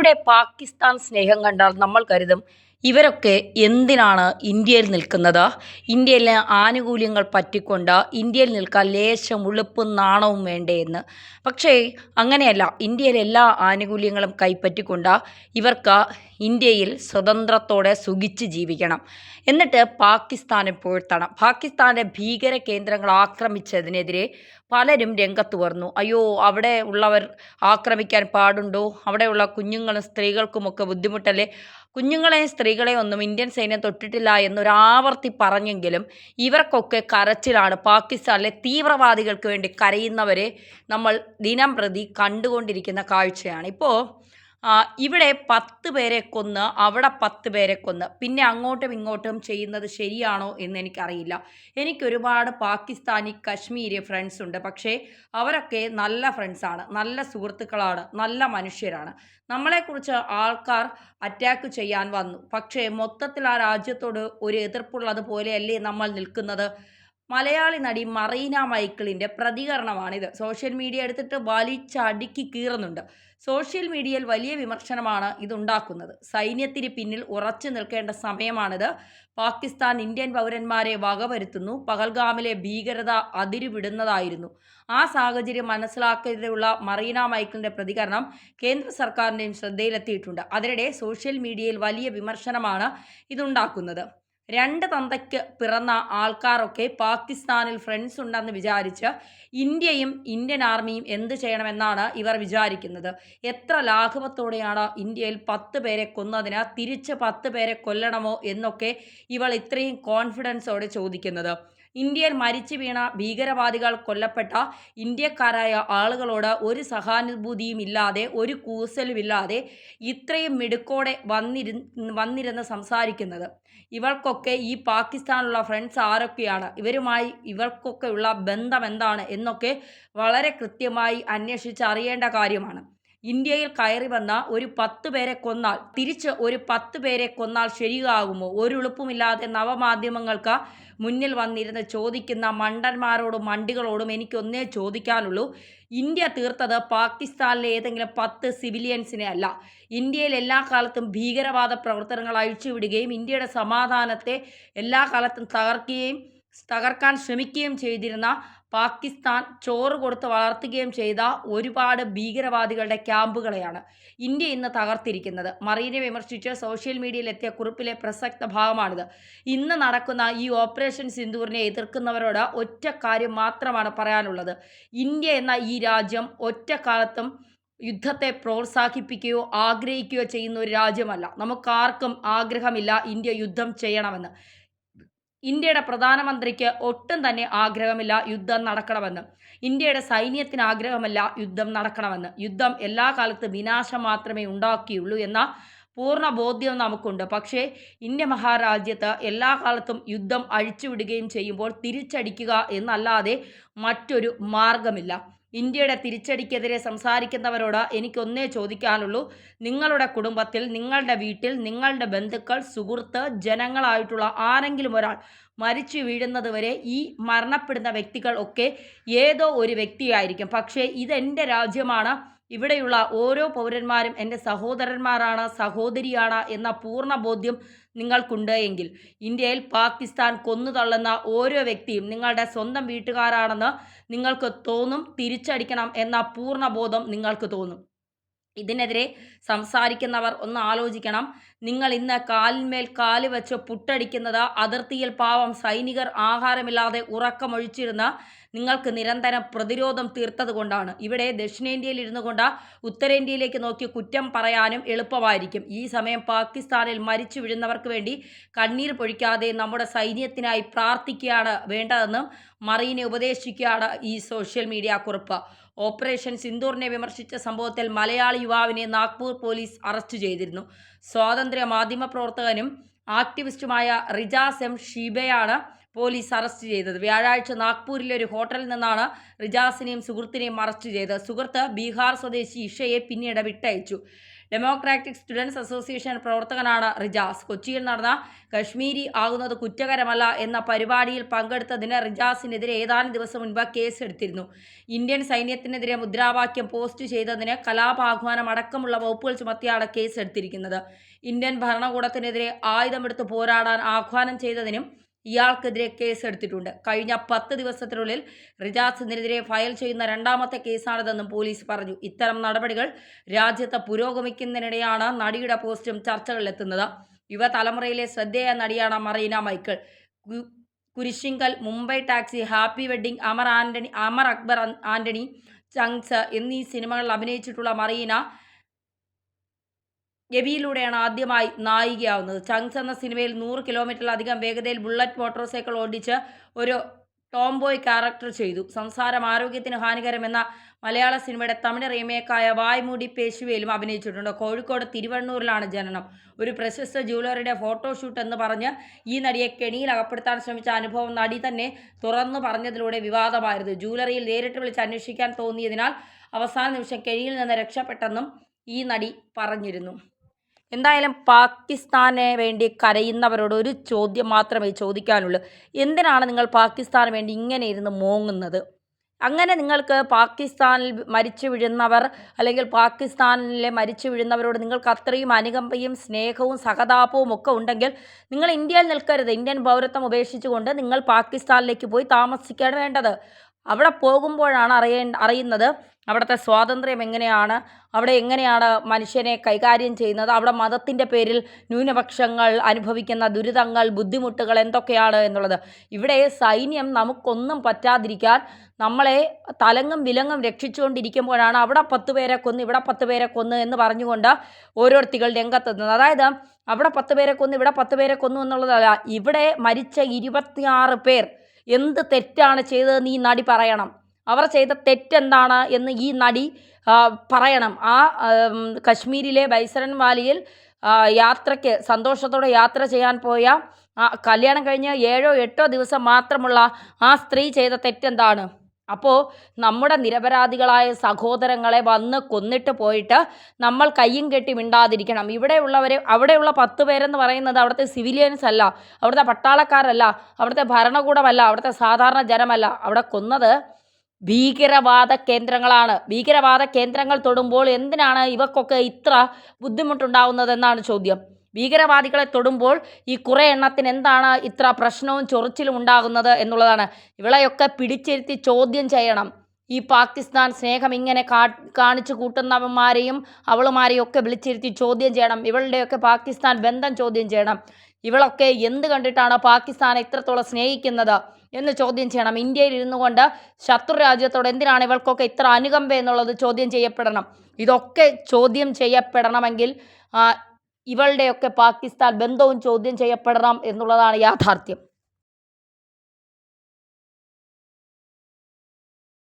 ഇവിടെ പാകിസ്ഥാൻ സ്നേഹം കണ്ടാൽ നമ്മൾ കരുതും ഇവരൊക്കെ എന്തിനാണ് ഇന്ത്യയിൽ നിൽക്കുന്നത്? ഇന്ത്യയിലെ ആനുകൂല്യങ്ങൾ പറ്റിക്കൊണ്ട് ഇന്ത്യയിൽ നിൽക്കാൻ ലേശം ഉളുപ്പും നാണവും വേണ്ടേ എന്ന്. പക്ഷേ അങ്ങനെയല്ല. ഇന്ത്യയിലെ എല്ലാ ആനുകൂല്യങ്ങളും കൈപ്പറ്റിക്കൊണ്ട് ഇവർക്ക് ഇന്ത്യയിൽ സ്വതന്ത്രത്തോടെ സുഖിച്ച് ജീവിക്കണം. എന്നിട്ട് പാകിസ്ഥാനെ പുകഴ്ത്തണം. പാകിസ്ഥാൻ്റെ ഭീകര കേന്ദ്രങ്ങൾ ആക്രമിച്ചതിനെതിരെ പലരും രംഗത്ത് വന്നു. അയ്യോ, അവിടെ ഉള്ളവർ ആക്രമിക്കാൻ പാടുണ്ടോ? അവിടെയുള്ള കുഞ്ഞുങ്ങളും സ്ത്രീകൾക്കുമൊക്കെ ബുദ്ധിമുട്ടല്ലേ? കുഞ്ഞുങ്ങളെയും സ്ത്രീകളെയും ഒന്നും ഇന്ത്യൻ സൈന്യം തൊട്ടിട്ടില്ല എന്നൊരാവർത്തി പറഞ്ഞെങ്കിലും ഇവർക്കൊക്കെ കരച്ചിലാണ്. പാകിസ്ഥാനിലെ തീവ്രവാദികൾക്ക് വേണ്ടി കരയുന്നവരെ നമ്മൾ ദിനംപ്രതി കണ്ടുകൊണ്ടിരിക്കുന്ന കാഴ്ചയാണ്. ഇപ്പോൾ ഇവിടെ 10 പേരെ കൊന്ന് അവിടെ 10 പേരെ കൊന്ന് പിന്നെ അങ്ങോട്ടും ഇങ്ങോട്ടും ചെയ്യുന്നത് ശരിയാണോ എന്ന് എനിക്കറിയില്ല. എനിക്കൊരുപാട് പാകിസ്ഥാനി കശ്മീരി ഫ്രണ്ട്സ് ഉണ്ട്. പക്ഷേ അവരൊക്കെ നല്ല ഫ്രണ്ട്സാണ്, നല്ല സുഹൃത്തുക്കളാണ്, നല്ല മനുഷ്യരാണ്. നമ്മളെക്കുറിച്ച് ആൾക്കാർ അറ്റാക്ക് ചെയ്യാൻ വന്നു. പക്ഷേ മൊത്തത്തിൽ ആ രാജ്യത്തോട് ഒരു എതിർപ്പുള്ളത് പോലെയല്ലേ നമ്മൾ നിൽക്കുന്നത്? മലയാളി നടി മറീന മൈക്കിളിൻ്റെ പ്രതികരണമാണിത്. സോഷ്യൽ മീഡിയ എടുത്തിട്ട് വലിച്ചടുക്കി കീറുന്നുണ്ട്. സോഷ്യൽ മീഡിയയിൽ വലിയ വിമർശനമാണ് ഇതുണ്ടാക്കുന്നത്. സൈന്യത്തിന് പിന്നിൽ ഉറച്ചു നിൽക്കേണ്ട സമയമാണിത്. പാകിസ്ഥാൻ ഇന്ത്യൻ പൗരന്മാരെ വകവരുത്തുന്നു. പഹൽഗാമിലെ ഭീകരത അതിരുവിടുന്നതായിരുന്നു. ആ സാഹചര്യം മനസ്സിലാക്കാതെയുള്ള മറീന മൈക്കിളിൻ്റെ പ്രതികരണം കേന്ദ്ര സർക്കാരിൻ്റെയും ശ്രദ്ധയിലെത്തിയിട്ടുണ്ട്. അതിനിടെ സോഷ്യൽ മീഡിയയിൽ വലിയ വിമർശനമാണ് ഇതുണ്ടാക്കുന്നത്. 2 തന്തയ്ക്ക് പിറന്ന ആൾക്കാരൊക്കെ പാകിസ്ഥാനിൽ ഫ്രണ്ട്സ് ഉണ്ടെന്ന് വിചാരിച്ച് ഇന്ത്യയും ഇന്ത്യൻ ആർമിയും എന്ത് ചെയ്യണമെന്നാണ് ഇവർ വിചാരിക്കുന്നത്? എത്ര ലാഘവത്തോടെയാണ് ഇന്ത്യയിൽ 10 പേരെ കൊന്നതിന് തിരിച്ച് 10 പേരെ കൊല്ലണമോ എന്നൊക്കെ ഇവൾ ഇത്രയും കോൺഫിഡൻസോടെ ചോദിക്കുന്നത്. ഇന്ത്യയിൽ മരിച്ചു വീണ ഭീകരവാദികൾ കൊല്ലപ്പെട്ട ഇന്ത്യക്കാരായ ആളുകളോട് ഒരു സഹാനുഭൂതിയും ഇല്ലാതെ, ഒരു കൂസലുമില്ലാതെ ഇത്രയും മിടുക്കോടെ വന്നിരുന്ന് സംസാരിക്കുന്നത്. ഇവൾക്കൊക്കെ ഈ പാകിസ്ഥാനിലുള്ള ഫ്രണ്ട്സ് ആരൊക്കെയാണ്, ഇവരുമായി ഇവൾക്കൊക്കെയുള്ള ബന്ധം എന്താണ് എന്നൊക്കെ വളരെ കൃത്യമായി അന്വേഷിച്ച് അറിയേണ്ട കാര്യമാണ്. ഇന്ത്യയിൽ കയറി വന്ന ഒരു 10 പേരെ കൊന്നാൽ തിരിച്ച് ഒരു 10 പേരെ കൊന്നാൽ ശരിയാകുമോ? ഒരുളുപ്പുമില്ലാതെ നവമാധ്യമങ്ങൾക്ക് മുന്നിൽ വന്നിരുന്ന് ചോദിക്കുന്ന മണ്ടന്മാരോടും മണ്ടികളോടും എനിക്കൊന്നേ ചോദിക്കാനുള്ളൂ. ഇന്ത്യ തീർത്തത് പാകിസ്ഥാനിലെ ഏതെങ്കിലും 10 സിവിലിയൻസിനെ അല്ല. ഇന്ത്യയിൽ എല്ലാ കാലത്തും ഭീകരവാദ പ്രവർത്തനങ്ങൾ അഴിച്ചുവിടുകയും ഇന്ത്യയുടെ സമാധാനത്തെ എല്ലാ കാലത്തും തകർക്കാൻ ശ്രമിക്കുകയും ചെയ്തിരുന്ന പാകിസ്ഥാൻ ചോറ് കൊടുത്ത് വളർത്തുകയും ചെയ്ത ഒരുപാട് ഭീകരവാദികളുടെ ക്യാമ്പുകളെയാണ് ഇന്ത്യ ഇന്ന് തകർത്തിരിക്കുന്നത്. മറീനെ വിമർശിച്ച് സോഷ്യൽ മീഡിയയിൽ എത്തിയ കുറിപ്പിലെ പ്രസക്ത ഭാഗമാണിത്. ഇന്ന് നടക്കുന്ന ഈ ഓപ്പറേഷൻ സിന്ദൂറിനെ എതിർക്കുന്നവരോട് ഒറ്റ കാര്യം മാത്രമാണ് പറയാനുള്ളത്. ഇന്ത്യ എന്ന ഈ രാജ്യം ഒറ്റ കാലത്തും യുദ്ധത്തെ പ്രോത്സാഹിപ്പിക്കുകയോ ആഗ്രഹിക്കുകയോ ചെയ്യുന്ന ഒരു രാജ്യമല്ല. നമുക്കാർക്കും ആഗ്രഹമില്ല ഇന്ത്യ യുദ്ധം ചെയ്യണമെന്ന്. ഇന്ത്യയുടെ പ്രധാനമന്ത്രിക്ക് ഒട്ടും തന്നെ ആഗ്രഹമില്ല യുദ്ധം നടക്കണമെന്ന്. ഇന്ത്യയുടെ സൈന്യത്തിന് ആഗ്രഹമല്ല യുദ്ധം നടക്കണമെന്ന്. യുദ്ധം എല്ലാ കാലത്തും വിനാശം മാത്രമേ ഉണ്ടാക്കിയുള്ളൂ എന്ന പൂർണ്ണ ബോധ്യം നമുക്കുണ്ട്. പക്ഷേ ഇന്ത്യ മഹാരാജ്യത്ത് എല്ലാ കാലത്തും യുദ്ധം അഴിച്ചുവിടുകയും ചെയ്യുമ്പോൾ തിരിച്ചടിക്കുക എന്നല്ലാതെ മറ്റൊരു മാർഗമില്ല. ഇന്ത്യയുടെ തിരിച്ചടിക്കെതിരെ സംസാരിക്കുന്നവരോട് എനിക്കൊന്നേ ചോദിക്കാനുള്ളൂ. നിങ്ങളുടെ കുടുംബത്തിൽ, നിങ്ങളുടെ വീട്ടിൽ, നിങ്ങളുടെ ബന്ധുക്കൾ, സുഹൃത്ത്, ജനങ്ങളായിട്ടുള്ള ആരെങ്കിലും ഒരാൾ മരിച്ചു വീഴുന്നത് വരെ ഈ മരണപ്പെടുന്ന വ്യക്തികൾ ഒക്കെ ഏതോ ഒരു വ്യക്തിയായിരിക്കും. പക്ഷേ ഇതെൻ്റെ രാജ്യമാണ്, ഇവിടെയുള്ള ഓരോ പൗരന്മാരും എൻ്റെ സഹോദരന്മാരാണ്, സഹോദരിയാണ് എന്ന പൂർണ്ണ ബോധ്യം നിങ്ങൾക്കുണ്ട് എങ്കിൽ ഇന്ത്യയിൽ പാകിസ്ഥാൻ കൊന്നുതള്ളുന്ന ഓരോ വ്യക്തിയും നിങ്ങളുടെ സ്വന്തം വീട്ടുകാരാണെന്ന് നിങ്ങൾക്ക് തോന്നും. തിരിച്ചടിക്കണം എന്ന പൂർണ്ണബോധം നിങ്ങൾക്ക് തോന്നും. ഇതിനെതിരെ സംസാരിക്കുന്നവർ ഒന്ന് ആലോചിക്കണം. നിങ്ങൾ ഇന്ന് കാലിന്മേൽ കാല് വെച്ച് പുട്ടടിക്കുന്നത് അതിർത്തിയിൽ പാവം സൈനികർ ആഹാരമില്ലാതെ ഉറക്കമൊഴിച്ചിരുന്ന് നിങ്ങൾക്ക് നിരന്തരം പ്രതിരോധം തീർത്തത് കൊണ്ടാണ്. ഇവിടെ ദക്ഷിണേന്ത്യയിൽ ഇരുന്നു കൊണ്ട് ഉത്തരേന്ത്യയിലേക്ക് നോക്കി കുറ്റം പറയാനും എളുപ്പമായിരിക്കും. ഈ സമയം പാകിസ്ഥാനിൽ മരിച്ചു വീഴുന്നവർക്ക് വേണ്ടി കണ്ണീർ പൊഴിക്കാതെ നമ്മുടെ സൈന്യത്തിനായി പ്രാർത്ഥിക്കുകയാണ് വേണ്ടതെന്നും മറീനെ ഉപദേശിക്കുകയാണ് ഈ സോഷ്യൽ മീഡിയ കുറിപ്പ്. ഓപ്പറേഷൻ സിന്ദൂറിനെ വിമർശിച്ച സംഭവത്തിൽ മലയാളി യുവാവിനെ നാഗ്പൂർ പോലീസ് അറസ്റ്റ് ചെയ്തിരുന്നു. സ്വാതന്ത്ര്യ മാധ്യമ പ്രവർത്തകനും ആക്ടിവിസ്റ്റുമായ റിജാസ് എം ഷീബയാണ് പോലീസ് അറസ്റ്റ് ചെയ്തത്. വ്യാഴാഴ്ച നാഗ്പൂരിലെ ഒരു ഹോട്ടലിൽ നിന്നാണ് റിജാസിനെയും സുഹൃത്തിനെയും അറസ്റ്റ് ചെയ്തത്. സുഹൃത്ത് ബീഹാർ സ്വദേശി ഇഷയെ പിന്നീട് വിട്ടയച്ചു. ഡെമോക്രാറ്റിക് സ്റ്റുഡൻസ് അസോസിയേഷൻ പ്രവർത്തകനാണ് റിജാസ്. കൊച്ചിയിൽ നടന്ന കശ്മീരി ആകുന്നത് കുറ്റകരമല്ല എന്ന പരിപാടിയിൽ പങ്കെടുത്തതിന് റിജാസിനെതിരെ ഏതാനും ദിവസം മുൻപ് കേസെടുത്തിരുന്നു. ഇന്ത്യൻ സൈന്യത്തിനെതിരെ മുദ്രാവാക്യം പോസ്റ്റ് ചെയ്തതിന് കലാപാഹ്വാനം അടക്കമുള്ള വകുപ്പുകൾ ചുമത്തിയാണ് കേസെടുത്തിരിക്കുന്നത്. ഇന്ത്യൻ ഭരണകൂടത്തിനെതിരെ ആയുധമെടുത്ത് പോരാടാൻ ആഹ്വാനം ചെയ്തതിനും ഇയാൾക്കെതിരെ കേസെടുത്തിട്ടുണ്ട്. കഴിഞ്ഞ 10 ദിവസത്തിനുള്ളിൽ റിജാസിനെതിരെ ഫയൽ ചെയ്യുന്ന രണ്ടാമത്തെ കേസാണിതെന്നും പോലീസ് പറഞ്ഞു. ഇത്തരം നടപടികൾ രാജ്യത്ത് പുരോഗമിക്കുന്നതിനിടെയാണ് നടിയുടെ പോസ്റ്റും ചർച്ചകളിലെത്തുന്നത്. യുവതലമുറയിലെ ശ്രദ്ധേയ നടിയാണ് Mareena Michael. Kurishinkal, Mumbai taxi, happy wedding, Amar Akbar Antony, Chunks എന്നീ സിനിമകളിൽ അഭിനയിച്ചിട്ടുള്ള മറീന ഗവിയിലൂടെയാണ് ആദ്യമായി നായികയാവുന്നത്. ചങ്സ് എന്ന സിനിമയിൽ 100 കിലോമീറ്ററിലധികം വേഗതയിൽ ബുള്ളറ്റ് മോട്ടോർ സൈക്കിൾ ഓടിച്ച് ഒരു ടോംബോയ് ക്യാരക്ടർ ചെയ്തു. സംസാരം ആരോഗ്യത്തിന് ഹാനികരമെന്ന മലയാള സിനിമയുടെ തമിഴ് റീമേക്കായ വായ്മൂടി പേശുവയിലും അഭിനയിച്ചിട്ടുണ്ട്. കോഴിക്കോട് തിരുവണ്ണൂരിലാണ് ജനനം. ഒരു പ്രശസ്ത ജ്വല്ലറിയുടെ ഫോട്ടോഷൂട്ട് എന്ന് പറഞ്ഞ് ഈ നടിയെ കെണിയിൽ അകപ്പെടുത്താൻ ശ്രമിച്ച അനുഭവം നടി തന്നെ തുറന്നു പറഞ്ഞതിലൂടെ വിവാദമായിരുന്നു. ജ്വല്ലറിയിൽ നേരിട്ട് വിളിച്ച് അന്വേഷിക്കാൻ തോന്നിയതിനാൽ അവസാന നിമിഷം കെണിയിൽ നിന്ന് രക്ഷപ്പെട്ടെന്നും ഈ നടി പറഞ്ഞിരുന്നു. എന്തായാലും പാകിസ്ഥാനെ വേണ്ടി കരയുന്നവരോട് ഒരു ചോദ്യം മാത്രമേ ചോദിക്കാനുള്ളൂ. എന്തിനാണ് നിങ്ങൾ പാകിസ്ഥാന് വേണ്ടി ഇങ്ങനെ ഇരുന്ന് മോങ്ങുന്നത്? അങ്ങനെ നിങ്ങൾക്ക് പാകിസ്ഥാനിൽ മരിച്ചു വീഴുന്നവർ അല്ലെങ്കിൽ പാകിസ്ഥാനിലെ മരിച്ചു വീഴുന്നവരോട് നിങ്ങൾക്ക് അത്രയും അനുകമ്പയും സ്നേഹവും സഹതാപവും ഒക്കെ ഉണ്ടെങ്കിൽ നിങ്ങൾ ഇന്ത്യയിൽ നിൽക്കരുത്. ഇന്ത്യൻ പൗരത്വം ഉപേക്ഷിച്ചുകൊണ്ട് നിങ്ങൾ പാകിസ്ഥാനിലേക്ക് പോയി താമസിക്കുകയാണ് വേണ്ടത്. അവിടെ പോകുമ്പോഴാണ് അറിയുന്നത് അവിടുത്തെ സ്വാതന്ത്ര്യം എങ്ങനെയാണ്, അവിടെ എങ്ങനെയാണ് മനുഷ്യനെ കൈകാര്യം ചെയ്യുന്നത്, അവിടെ മതത്തിൻ്റെ പേരിൽ ന്യൂനപക്ഷങ്ങൾ അനുഭവിക്കുന്ന ദുരിതങ്ങൾ, ബുദ്ധിമുട്ടുകൾ എന്തൊക്കെയാണ് എന്നുള്ളത്. ഇവിടെ സൈന്യം നമുക്കൊന്നും പറ്റാതിരിക്കാൻ നമ്മളെ തലങ്ങും വിലങ്ങും രക്ഷിച്ചുകൊണ്ടിരിക്കുമ്പോഴാണ് അവിടെ 10 പേരെ കൊന്ന് ഇവിടെ 10 പേരെ കൊന്ന് എന്ന് പറഞ്ഞുകൊണ്ട് ഓരോരുത്തികൾ രംഗത്തെത്തുന്നത്. അതായത് അവിടെ 10 പേരെ കൊന്ന് ഇവിടെ 10 പേരെ കൊന്നു എന്നുള്ളതല്ല, ഇവിടെ മരിച്ച 26 പേർ എന്ത് തെറ്റാണ് ചെയ്തതെന്ന് ഈ നടി പറയണം. അവർ ചെയ്ത തെറ്റെന്താണ് എന്ന് ഈ നടി പറയണം. കശ്മീരിലെ ബൈസരൻ വാലിയിൽ യാത്രയ്ക്ക് സന്തോഷത്തോടെ യാത്ര ചെയ്യാൻ പോയ കല്യാണം കഴിഞ്ഞ് 7 or 8 ദിവസം മാത്രമുള്ള ആ സ്ത്രീ ചെയ്ത തെറ്റെന്താണ്? അപ്പോൾ നമ്മുടെ നിരപരാധികളായ സഹോദരങ്ങളെ വന്ന് കൊന്നിട്ട് പോയിട്ട് നമ്മൾ കയ്യും കെട്ടി മിണ്ടാതിരിക്കണം. അവിടെയുള്ള 10 പേരെന്ന് പറയുന്നത് അവിടുത്തെ സിവിലിയൻസ് അല്ല, അവിടുത്തെ പട്ടാളക്കാരല്ല, അവിടുത്തെ ഭരണകൂടമല്ല, അവിടുത്തെ സാധാരണ ജനമല്ല. അവിടെ കൊന്നത് ഭീകരവാദ കേന്ദ്രങ്ങളാണ്. ഭീകരവാദ കേന്ദ്രങ്ങൾ തൊടുമ്പോൾ എന്തിനാണ് ഇവർക്കൊക്കെ ഇത്ര ബുദ്ധിമുട്ടുണ്ടാവുന്നതെന്നാണ് ചോദ്യം. ഭീകരവാദികളെ തൊടുമ്പോൾ ഈ കുറേ എണ്ണത്തിന് എന്താണ് ഇത്ര പ്രശ്നവും ചൊറിച്ചിലും ഉണ്ടാകുന്നത് എന്നുള്ളതാണ്. ഇവളെയൊക്കെ പിടിച്ചിരുത്തി ചോദ്യം ചെയ്യണം. ഈ പാകിസ്ഥാൻ സ്നേഹം ഇങ്ങനെ കാണിച്ചു കൂട്ടുന്നവന്മാരെയും അവളുമാരെയും ഒക്കെ വിളിച്ചിരുത്തി ചോദ്യം ചെയ്യണം. ഇവളുടെയൊക്കെ പാകിസ്ഥാൻ ബന്ധം ചോദ്യം ചെയ്യണം. ഇവളൊക്കെ എന്ത് കണ്ടിട്ടാണ് പാകിസ്ഥാനെ ഇത്രത്തോളം സ്നേഹിക്കുന്നത് എന്ന് ചോദ്യം ചെയ്യണം. ഇന്ത്യയിൽ ഇരുന്നു കൊണ്ട് ശത്രു രാജ്യത്തോട് എന്തിനാണ് ഇവൾക്കൊക്കെ ഇത്ര അനുകമ്പ എന്നുള്ളത് ചോദ്യം ചെയ്യപ്പെടണം. ഇതൊക്കെ ചോദ്യം ചെയ്യപ്പെടണമെങ്കിൽ ഇവളുടെയൊക്കെ പാകിസ്ഥാൻ ബന്ധവും ചോദ്യം ചെയ്യപ്പെടണം എന്നുള്ളതാണ് യാഥാർത്ഥ്യം.